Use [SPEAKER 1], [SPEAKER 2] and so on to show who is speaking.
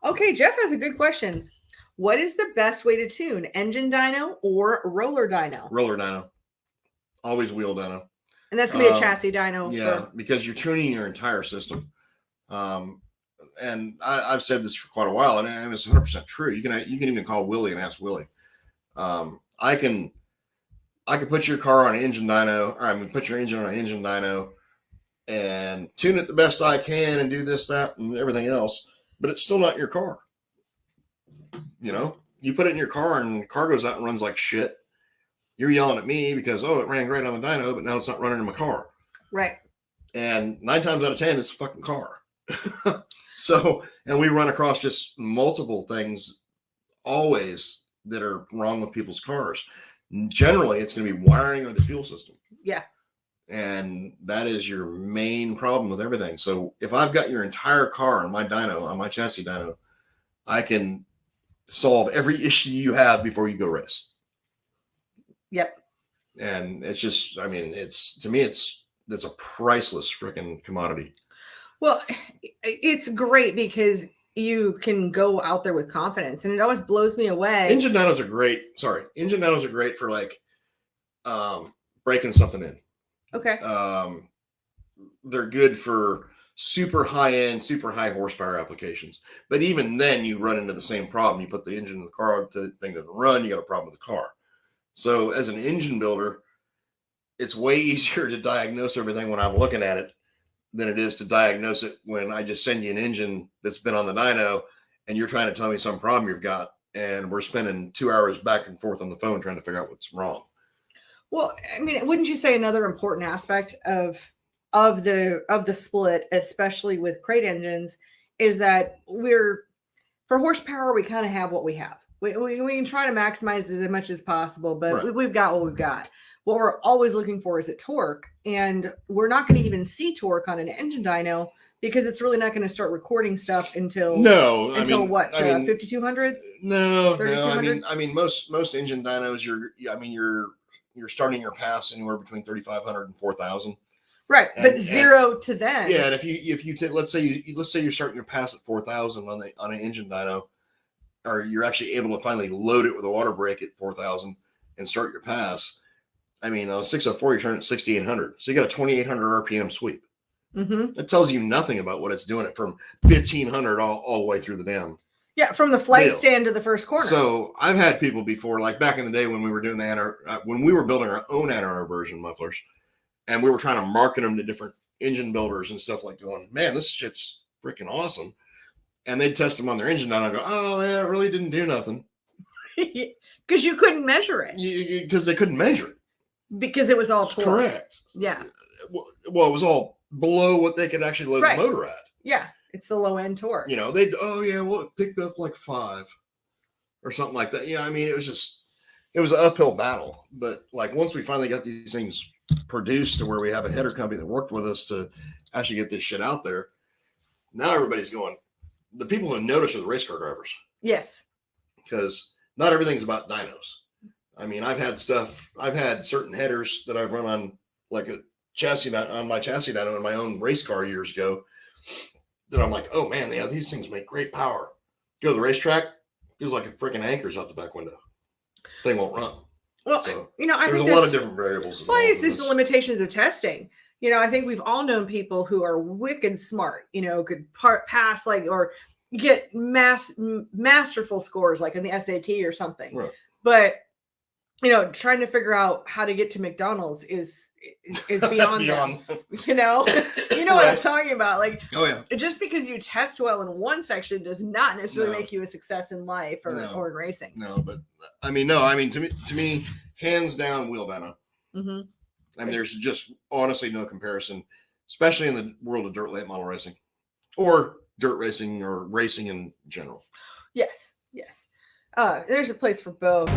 [SPEAKER 1] Okay, Jeff has a good question. What is the best way to tune, engine dyno or roller dyno?
[SPEAKER 2] Roller dyno. Always wheel dyno.
[SPEAKER 1] And that's going to be a chassis dyno.
[SPEAKER 2] Yeah, because you're tuning your entire system. And I've said this for quite a while, and it's 100% true. You can even call Willie and ask Willie. I can put your car on an engine dyno, or I mean, put your engine on an engine dyno, and tune it the best I can, and do this, that, and everything else. But it's still not in your car. You know, you put it in your car, and the car goes out and runs like shit. You're yelling at me because, it ran great on the dyno, but now it's not running in my car.
[SPEAKER 1] Right.
[SPEAKER 2] And 9 times out of 10, it's a fucking car. So, and we run across just multiple things always that are wrong with people's cars. Generally, it's going to be wiring or the fuel system.
[SPEAKER 1] Yeah.
[SPEAKER 2] And that is your main problem with everything. So if I've got your entire car on my dyno, on my chassis dyno, I can solve every issue you have before you go race.
[SPEAKER 1] Yep.
[SPEAKER 2] And it's just, I mean, to me, it's a priceless freaking commodity.
[SPEAKER 1] Well, it's great because you can go out there with confidence, and it always blows me away.
[SPEAKER 2] Engine dynos are great. Engine dynos are great for like breaking something in.
[SPEAKER 1] Okay.
[SPEAKER 2] They're good for super high end, super high horsepower applications. But even then, you run into the same problem. You put the engine in the car, the thing doesn't run, you got a problem with the car. So as an engine builder, it's way easier to diagnose everything when I'm looking at it than it is to diagnose it when I just send you an engine that's been on the dyno and you're trying to tell me some problem you've got, and we're spending 2 hours back and forth on the phone trying to figure out what's wrong.
[SPEAKER 1] Well, I mean, wouldn't you say another important aspect of the split, especially with crate engines, is that for horsepower, we kind of have what we have. We can try to maximize as much as possible, but
[SPEAKER 2] right.
[SPEAKER 1] We've got what we've got. What we're always looking for is a torque, and we're not going to even see torque on an engine dyno because it's really not going to start recording stuff until 5200.
[SPEAKER 2] No. I mean most engine dynos, you're starting your pass anywhere between 3,500 and 4,000.
[SPEAKER 1] Right, but 0 to then.
[SPEAKER 2] Yeah, and if you take, let's say you're starting your pass at 4,000 on an engine dyno, or you're actually able to finally load it with a water brake at 4,000 and start your pass. I mean, on a 604, you're turning at 6,800. So you got a 2,800 RPM sweep.
[SPEAKER 1] Mm-hmm.
[SPEAKER 2] That tells you nothing about what it's doing it from 1,500 all the way through the damn.
[SPEAKER 1] Yeah, from the flight stand to the first corner.
[SPEAKER 2] So I've had people before, like back in the day when we were doing when we were building our own anaeroversion mufflers, and we were trying to market them to different engine builders and stuff, like going, man, this shit's freaking awesome. And they'd test them on their engine dyno and go, oh, yeah, it really didn't do nothing.
[SPEAKER 1] Because you couldn't measure it.
[SPEAKER 2] Because they couldn't measure it.
[SPEAKER 1] Because it was all torque.
[SPEAKER 2] Correct.
[SPEAKER 1] Yeah.
[SPEAKER 2] Well, it was all below what they could actually load the motor at.
[SPEAKER 1] Yeah. It's the low end torque.
[SPEAKER 2] You know, it picked up like 5 or something like that. Yeah, I mean, it was an uphill battle. But like once we finally got these things produced to where we have a header company that worked with us to actually get this shit out there, now everybody's going. The people who notice are the race car drivers.
[SPEAKER 1] Yes.
[SPEAKER 2] Because not everything's about dynos. I mean, I've had certain headers that I've run on like a chassis on my chassis dyno in my own race car years ago that I'm like, oh man, yeah, these things make great power. Go to the racetrack, feels like it freaking anchors out the back window. Thing won't run.
[SPEAKER 1] Well,
[SPEAKER 2] so,
[SPEAKER 1] I
[SPEAKER 2] there's
[SPEAKER 1] think
[SPEAKER 2] a lot of different variables.
[SPEAKER 1] Well, it's just the limitations of testing. I think we've all known people who are wicked smart, could pass or get masterful scores like in the SAT or something.
[SPEAKER 2] Right.
[SPEAKER 1] But, trying to figure out how to get to McDonald's is beyond them. You know what I'm talking about? Like,
[SPEAKER 2] oh yeah.
[SPEAKER 1] Just because you test well in one section does not necessarily make you a success in life or in racing.
[SPEAKER 2] No, but I mean, to me, hands down, wheel dyno.
[SPEAKER 1] Mm-hmm.
[SPEAKER 2] I mean, there's just honestly no comparison, especially in the world of dirt late model racing or dirt racing or racing in general.
[SPEAKER 1] Yes. There's a place for both.